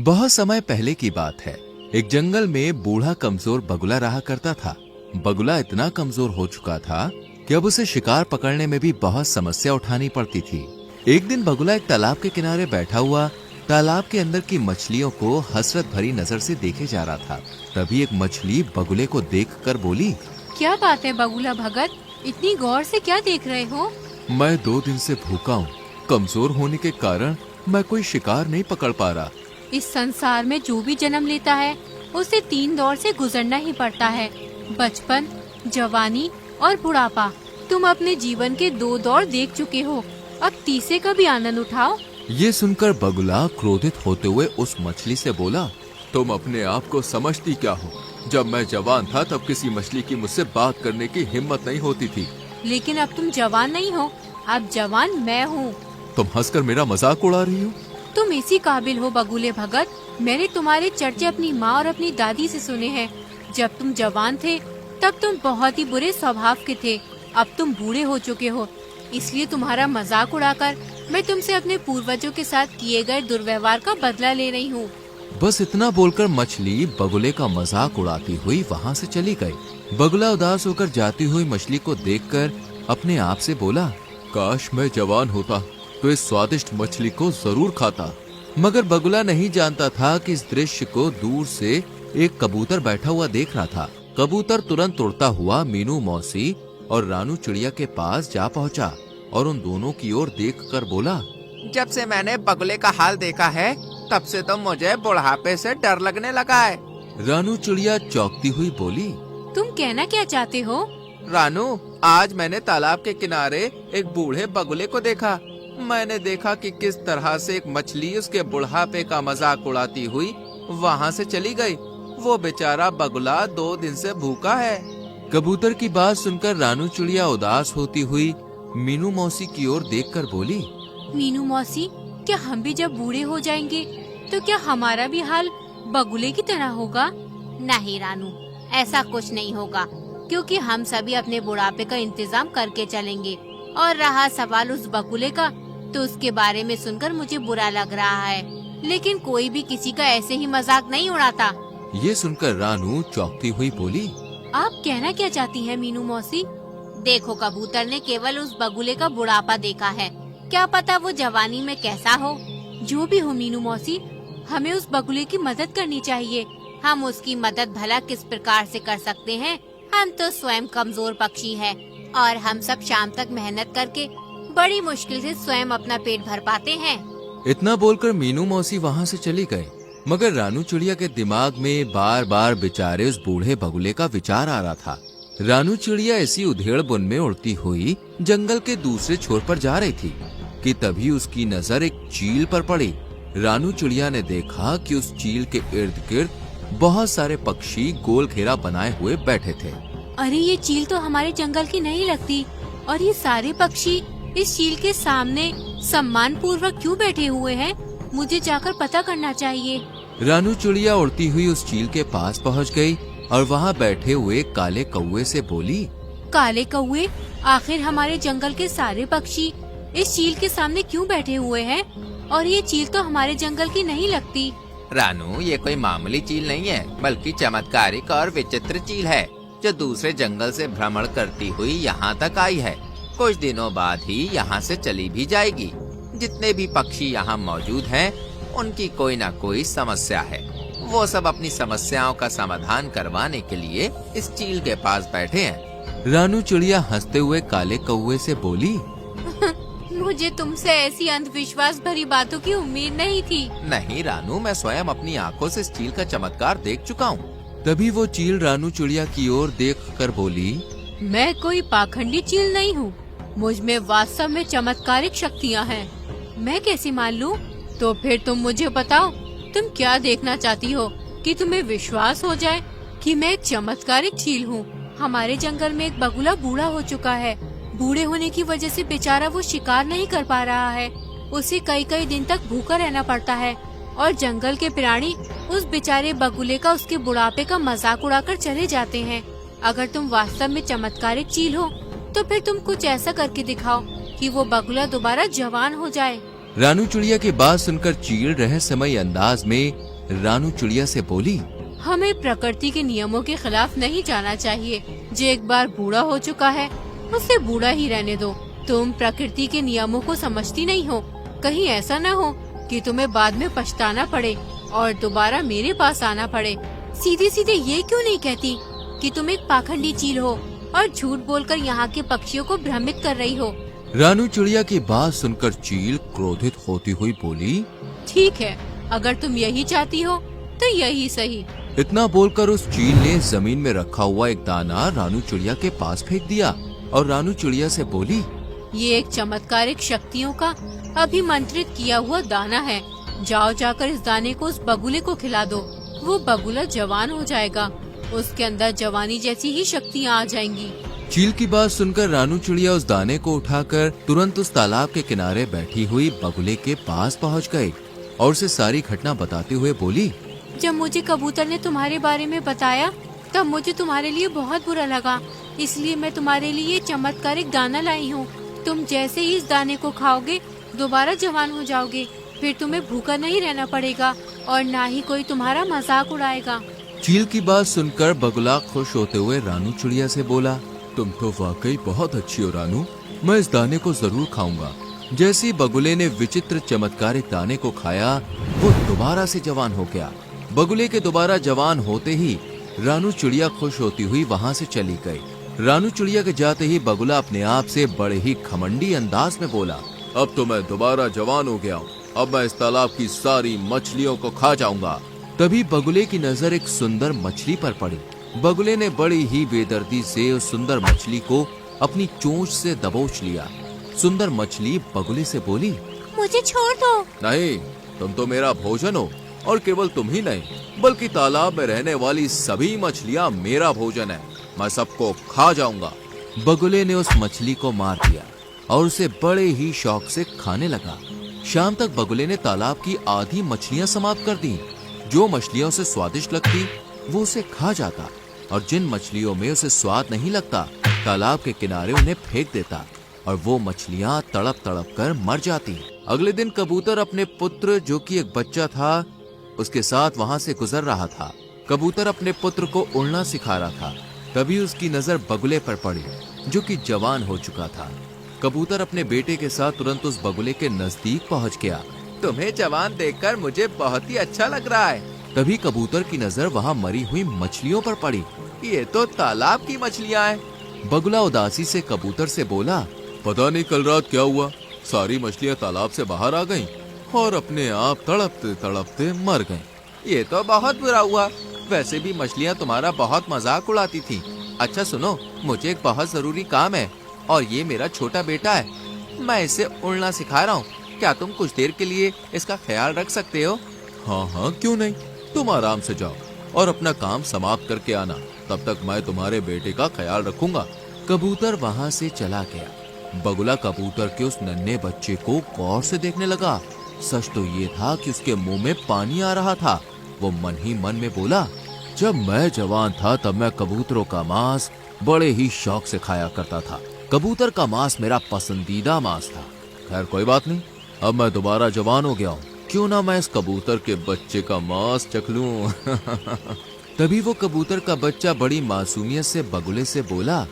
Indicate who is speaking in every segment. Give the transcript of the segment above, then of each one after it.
Speaker 1: बहुत समय पहले की बात है। एक जंगल में बूढ़ा कमजोर बगुला रहा करता था। बगुला इतना कमजोर हो चुका था कि अब उसे शिकार पकड़ने में भी बहुत समस्या उठानी पड़ती थी। एक दिन बगुला एक तालाब के किनारे बैठा हुआ तालाब के अंदर की मछलियों को हसरत भरी नजर से देखे जा रहा था। तभी एक मछली बगुले को देखकर बोली,
Speaker 2: क्या बात है बगुला भगत, इतनी गौर से क्या देख रहे हो?
Speaker 1: मैं 2 दिन से भूखा हूँ। कमजोर होने के कारण मैं कोई शिकार नहीं पकड़ पा रहा।
Speaker 2: इस संसार में जो भी जन्म लेता है उसे 3 दौर से गुजरना ही पड़ता है, बचपन, जवानी और बुढ़ापा। तुम अपने जीवन के 2 दौर देख चुके हो, अब तीसरे का भी आनंद उठाओ।
Speaker 1: ये सुनकर बगुला क्रोधित होते हुए उस मछली से बोला, तुम अपने आप को समझती क्या हो? जब मैं जवान था तब किसी मछली की मुझसे बात करने की हिम्मत नहीं होती थी।
Speaker 2: लेकिन अब तुम जवान नहीं हो, अब जवान मैं हूँ।
Speaker 1: तुम हंसकर मेरा मजाक उड़ा रही हो?
Speaker 2: तुम इसी काबिल हो बगुले भगत। मैंने तुम्हारे चर्चे अपनी माँ और अपनी दादी से सुने हैं। जब तुम जवान थे तब तुम बहुत ही बुरे स्वभाव के थे। अब तुम बूढ़े हो चुके हो, इसलिए तुम्हारा मजाक उड़ाकर मैं तुमसे अपने पूर्वजों के साथ किए गए दुर्व्यवहार का बदला ले रही हूँ।
Speaker 1: बस इतना बोलकर मछली बगुले का मजाक उड़ाती हुई वहाँ से चली गई। बगुला उदास होकर जाती हुई मछली को देखकर अपने आप से बोला, काश मैं जवान होता तो इस स्वादिष्ट मछली को जरूर खाता। मगर बगुला नहीं जानता था कि इस दृश्य को दूर से एक कबूतर बैठा हुआ देख रहा था। कबूतर तुरंत उड़ता हुआ मीनू मौसी और रानू चिड़िया के पास जा पहुंचा और उन दोनों की ओर देखकर बोला,
Speaker 3: जब से मैंने बगुले का हाल देखा है तब से तो मुझे बुढ़ापे से डर लगने लगा है।
Speaker 1: रानू चिड़िया चौंकती हुई बोली,
Speaker 2: तुम कहना क्या चाहते हो?
Speaker 3: रानू, आज मैंने तालाब के किनारे एक बूढ़े बगुले को देखा। मैंने देखा कि किस तरह से एक मछली उसके बुढ़ापे का मजाक उड़ाती हुई वहाँ से चली गई। वो बेचारा बगुला 2 दिन से भूखा है।
Speaker 1: कबूतर की बात सुनकर रानू चिड़िया उदास होती हुई मीनू मौसी की ओर देखकर बोली,
Speaker 2: मीनू मौसी, क्या हम भी जब बूढ़े हो जाएंगे तो क्या हमारा भी हाल बगुले की तरह होगा?
Speaker 4: नहीं रानू, ऐसा कुछ नहीं होगा, क्योंकि हम सभी अपने बुढ़ापे का इंतजाम करके चलेंगे। और रहा सवाल उस बगुले का, तो उसके बारे में सुनकर मुझे बुरा लग रहा है, लेकिन कोई भी किसी का ऐसे ही मजाक नहीं उड़ाता।
Speaker 1: ये सुनकर रानू चौंकती हुई बोली,
Speaker 2: आप कहना क्या चाहती हैं मीनू मौसी?
Speaker 4: देखो, कबूतर ने केवल उस बगुले का बुढ़ापा देखा है, क्या पता वो जवानी में कैसा हो।
Speaker 2: जो भी हो मीनू मौसी, हमें उस बगुले की मदद करनी चाहिए।
Speaker 4: हम उसकी मदद भला किस प्रकार से कर सकते हैं? हम तो स्वयं कमजोर पक्षी हैं और हम सब शाम तक मेहनत करके बड़ी मुश्किल से स्वयं अपना पेट भर पाते हैं।
Speaker 1: इतना बोलकर मीनू मौसी वहाँ से चली गई। मगर रानू चिड़िया के दिमाग में बार बार बेचारे उस बूढ़े बगुले का विचार आ रहा था। रानू चिड़िया इसी उधेड़ बुन में उड़ती हुई जंगल के दूसरे छोर पर जा रही थी कि तभी उसकी नजर एक चील पर पड़ी। रानू चिड़िया ने देखा कि उस चील के इर्द गिर्द बहुत सारे पक्षी गोल घेरा बनाए हुए बैठे थे।
Speaker 2: अरे, ये चील तो हमारे जंगल की नहीं लगती, और ये सारे पक्षी इस चील के सामने सम्मान पूर्वक क्यों बैठे हुए हैं? मुझे जाकर पता करना चाहिए।
Speaker 1: रानू चिड़िया उड़ती हुई उस चील के पास पहुंच गई और वहां बैठे हुए काले कौवे से बोली,
Speaker 2: काले कौवे, आखिर हमारे जंगल के सारे पक्षी इस चील के सामने क्यों बैठे हुए हैं? और ये चील तो हमारे जंगल की नहीं लगती।
Speaker 3: रानू, ये कोई मामूली चील नहीं है, बल्कि चमत्कारिक और विचित्र चील है, जो दूसरे जंगल से भ्रमण करती हुई यहाँ तक आई है। कुछ दिनों बाद ही यहाँ से चली भी जाएगी। जितने भी पक्षी यहाँ मौजूद हैं, उनकी कोई न कोई समस्या है। वो सब अपनी समस्याओं का समाधान करवाने के लिए इस चील के पास बैठे हैं।
Speaker 1: रानू चिड़िया हंसते हुए काले कौवे से बोली,
Speaker 2: मुझे तुमसे ऐसी अंधविश्वास भरी बातों की उम्मीद नहीं थी।
Speaker 3: नहीं रानू, मैं स्वयं अपनी आंखों से इस चील का चमत्कार देख चुका हूँ।
Speaker 1: तभी वो चील रानू चिड़िया की ओर देखकर बोली,
Speaker 2: मैं कोई पाखंडी चील नहीं हूँ, मुझ में वास्तव में चमत्कारिक शक्तियाँ हैं। मैं कैसे मान लूँ? तो फिर तुम मुझे बताओ, तुम क्या देखना चाहती हो कि तुम्हें विश्वास हो जाए कि मैं एक चमत्कारिक चील हूँ? हमारे जंगल में एक बगुला बूढ़ा हो चुका है। बूढ़े होने की वजह से बेचारा वो शिकार नहीं कर पा रहा है। उसे कई कई दिन तक भूखा रहना पड़ता है और जंगल के प्राणी उस बेचारे बगुले का उसके बुढ़ापे का मजाक उड़ाकर चले जाते हैं। अगर तुम वास्तव में चमत्कारिक चील हो तो फिर तुम कुछ ऐसा करके दिखाओ कि वो बगुला दोबारा जवान हो जाए।
Speaker 1: रानू चिड़िया की बात सुनकर चील रहस्यमयी अंदाज में रानू चिड़िया से बोली,
Speaker 2: हमें प्रकृति के नियमों के खिलाफ नहीं जाना चाहिए। जो एक बार बूढ़ा हो चुका है उसे बूढ़ा ही रहने दो। तुम प्रकृति के नियमों को समझती नहीं हो। कहीं ऐसा न हो कि तुम्हें बाद में पछताना पड़े और दोबारा मेरे पास आना पड़े। सीधे सीधे ये क्यों नहीं कहती कि तुम एक पाखंडी चील हो और झूठ बोलकर यहाँ के पक्षियों को भ्रमित कर रही हो।
Speaker 1: रानू चिड़िया की बात सुनकर चील क्रोधित होती हुई बोली,
Speaker 2: ठीक है, अगर तुम यही चाहती हो तो यही सही।
Speaker 1: इतना बोलकर उस चील ने जमीन में रखा हुआ एक दाना रानू चिड़िया के पास फेंक दिया और रानू चिड़िया से बोली,
Speaker 2: ये एक चमत्कारिक शक्तियों का अभिमंत्रित किया हुआ दाना है। जाओ जाकर इस दाने को उस बगुले को खिला दो। वो बगुला जवान हो जाएगा, उसके अंदर जवानी जैसी ही शक्तियाँ आ जाएंगी।
Speaker 1: चील की बात सुनकर रानू चिड़िया उस दाने को उठाकर तुरंत उस तालाब के किनारे बैठी हुई बगुले के पास पहुंच गई और उसे सारी घटना बताते हुए बोली,
Speaker 2: जब मुझे कबूतर ने तुम्हारे बारे में बताया तब मुझे तुम्हारे लिए बहुत बुरा लगा, इसलिए मैं तुम्हारे लिए चमत्कारिक दाना लाई हूँ। तुम जैसे ही इस दाने को खाओगे दोबारा जवान हो जाओगे। फिर तुम्हें भूखा नहीं रहना पड़ेगा और ना ही कोई तुम्हारा मजाक उड़ाएगा।
Speaker 1: चील की बात सुनकर बगुला खुश होते हुए रानू चिड़िया से बोला, तुम तो वाकई बहुत अच्छी हो रानू, मैं इस दाने को जरूर खाऊंगा। जैसे ही बगुले ने विचित्र चमत्कारिक दाने को खाया वो दोबारा से जवान हो गया। बगुले के दोबारा जवान होते ही रानू चिड़िया खुश होती हुई वहाँ से चली गई। रानू चिड़िया के जाते ही बगुला अपने आप से बड़े ही घमंडी अंदाज में बोला, अब तो मैं दोबारा जवान हो गया हूँ, अब मैं इस तालाब की सारी मछलियों को खा जाऊंगा। तभी बगुले की नजर एक सुंदर मछली पर पड़ी। बगुले ने बड़ी ही बेदर्दी से उस सुंदर मछली को अपनी चोंच से दबोच लिया। सुंदर मछली बगुले से बोली,
Speaker 4: मुझे छोड़ दो।
Speaker 1: नहीं, तुम तो मेरा भोजन हो और केवल तुम ही नहीं बल्कि तालाब में रहने वाली सभी मछलियाँ मेरा भोजन है, मैं सबको खा जाऊंगा। बगुले ने उस मछली को मार दिया और उसे बड़े ही शौक से खाने लगा। शाम तक बगुले ने तालाब की आधी मछलियाँ समाप्त कर दी। जो मछलियाँ उसे स्वादिष्ट लगती वो उसे खा जाता और जिन मछलियों में उसे स्वाद नहीं लगता तालाब के किनारे उन्हें फेंक देता और वो मछलियाँ तड़प तड़प कर मर जाती। अगले दिन कबूतर अपने पुत्र जो कि एक बच्चा था उसके साथ वहाँ से गुजर रहा था। कबूतर अपने पुत्र को उड़ना सिखा रहा था। तभी उसकी नजर बगुले पर पड़ी जो कि जवान हो चुका था। कबूतर अपने बेटे के साथ तुरंत उस बगुले के नजदीक पहुँच गया।
Speaker 3: तुम्हें जवान देखकर मुझे बहुत ही अच्छा लग रहा है।
Speaker 1: तभी कबूतर की नजर वहाँ मरी हुई मछलियों पर पड़ी।
Speaker 3: ये तो तालाब की मछलियाँ हैं।
Speaker 1: बगुला उदासी से कबूतर से बोला, पता नहीं कल रात क्या हुआ, सारी मछलियाँ तालाब से बाहर आ गईं और अपने आप तड़पते तड़पते मर गईं।
Speaker 3: ये तो बहुत बुरा हुआ। वैसे भी मछलियाँ तुम्हारा बहुत मजाक उड़ाती थी। अच्छा सुनो, मुझे एक बहुत जरूरी काम है और ये मेरा छोटा बेटा है, मैं इसे उड़ना सिखा रहा हूँ। क्या तुम कुछ देर के लिए इसका ख्याल रख सकते हो?
Speaker 1: हाँ हाँ क्यों नहीं, तुम आराम से जाओ और अपना काम समाप्त करके आना, तब तक मैं तुम्हारे बेटे का ख्याल रखूंगा। कबूतर वहाँ से चला गया। बगुला कबूतर के उस नन्हे बच्चे को गौर से देखने लगा। सच तो ये था कि उसके मुंह में पानी आ रहा था। वो मन ही मन में बोला, जब मैं जवान था तब मैं कबूतरों का मांस बड़े ही शौक से खाया करता था। कबूतर का मांस मेरा पसंदीदा मांस था। खैर कोई बात नहीं, अब मैं दोबारा जवान हो गया हूँ, क्यों ना मैं इस कबूतर के बच्चे का मांस चख लूं। तभी वो कबूतर का बच्चा बड़ी मासूमियत से बगुले से बोला,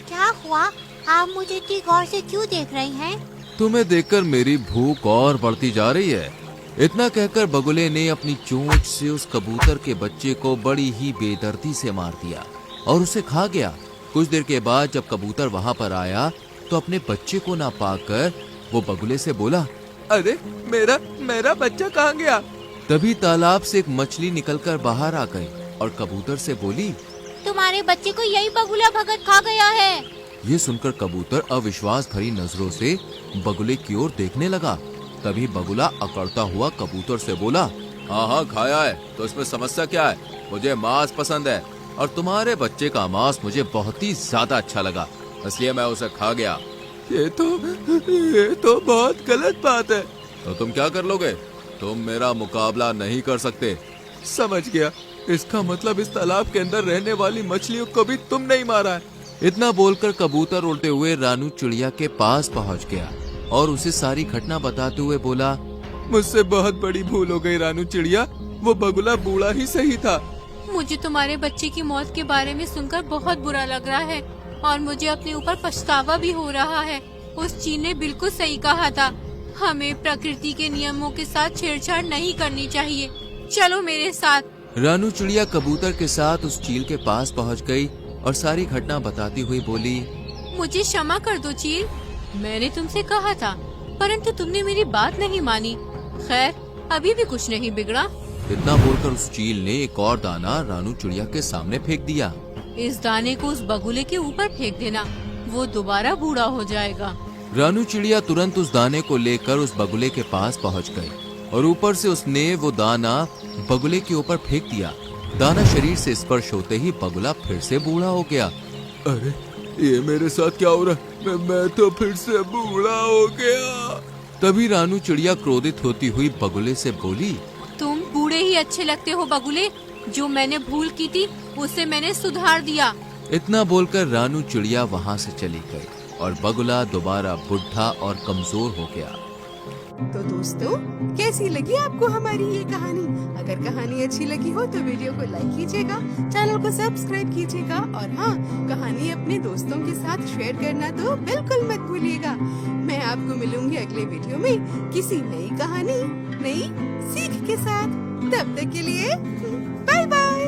Speaker 4: क्या हुआ, आप मुझे इतनी गौर से क्यों देख रही हैं?
Speaker 1: तुम्हें देखकर मेरी भूख और बढ़ती जा रही है। इतना कहकर बगुले ने अपनी चोंच से उस कबूतर के बच्चे को बड़ी ही बेदर्दी से मार दिया और उसे खा गया। कुछ देर के बाद जब कबूतर वहाँ पर आया तो अपने बच्चे को ना पाकर वो बगुले से बोला,
Speaker 3: अरे मेरा बच्चा कहाँ गया?
Speaker 1: तभी तालाब से एक मछली निकलकर बाहर आ गई और कबूतर से बोली,
Speaker 4: तुम्हारे बच्चे को यही बगुला भगत खा गया है।
Speaker 1: ये सुनकर कबूतर अविश्वास भरी नजरों से बगुले की ओर देखने लगा। तभी बगुला अकड़ता हुआ कबूतर से बोला, हाँ खाया है, तो इसमें समस्या क्या है? मुझे मांस पसंद है और तुम्हारे बच्चे का मांस मुझे बहुत ही ज्यादा अच्छा लगा, इसलिए मैं उसे खा गया।
Speaker 3: ये तो बहुत गलत बात है।
Speaker 1: तो तुम क्या कर लोगे? तुम मेरा मुकाबला नहीं कर सकते।
Speaker 3: समझ गया, इसका मतलब इस तालाब के अंदर रहने वाली मछलियों को भी तुम नहीं मारा है।
Speaker 1: इतना बोलकर कबूतर उड़ते हुए रानू चिड़िया के पास पहुंच गया और उसे सारी घटना बताते हुए बोला,
Speaker 3: मुझसे बहुत बड़ी भूल हो गई रानू चिड़िया।
Speaker 1: वो बगुला बूढ़ा ही सही था।
Speaker 2: मुझे तुम्हारे बच्चे की मौत के बारे में सुनकर बहुत बुरा लग रहा है और मुझे अपने ऊपर पछतावा भी हो रहा है। उस चील ने बिल्कुल सही कहा था, हमें प्रकृति के नियमों के साथ छेड़छाड़ नहीं करनी चाहिए। चलो मेरे साथ।
Speaker 1: रानू चिड़िया कबूतर के साथ उस चील के पास पहुंच गई और सारी घटना बताती हुई बोली,
Speaker 2: मुझे क्षमा कर दो चील, मैंने तुमसे कहा था परंतु तुमने मेरी बात नहीं मानी। खैर अभी भी कुछ नहीं बिगड़ा।
Speaker 1: इतना बोलकर उस चील ने एक और दाना रानू चिड़िया के सामने फेंक दिया।
Speaker 2: इस दाने को उस बगुले के ऊपर फेंक देना, वो दोबारा बूढ़ा हो जाएगा।
Speaker 1: रानू चिड़िया तुरंत उस दाने को लेकर उस बगुले के पास पहुंच गई और ऊपर से उसने वो दाना बगुले के ऊपर फेंक दिया। दाना शरीर से स्पर्श होते ही बगुला फिर से बूढ़ा हो गया। अरे ये मेरे साथ क्या हो रहा है? मैं तो फिर से बूढ़ा हो गया। तभी रानू चिड़िया क्रोधित होती हुई बगुले से बोली,
Speaker 2: तुम बूढ़े ही अच्छे लगते हो बगुले, जो मैंने भूल की थी उसे मैंने सुधार दिया।
Speaker 1: इतना बोलकर रानू चिड़िया वहाँ से चली गई और बगुला दोबारा बुढ़ा और कमजोर हो गया।
Speaker 5: तो दोस्तों, कैसी लगी आपको हमारी ये कहानी? अगर कहानी अच्छी लगी हो तो वीडियो को लाइक कीजिएगा, चैनल को सब्सक्राइब कीजिएगा और हाँ, कहानी अपने दोस्तों के साथ शेयर करना तो बिल्कुल मत भूलिएगा। मैं आपको मिलूंगी अगले वीडियो में किसी नई कहानी, नई सीख के साथ। तब तक के लिए बाय बाय।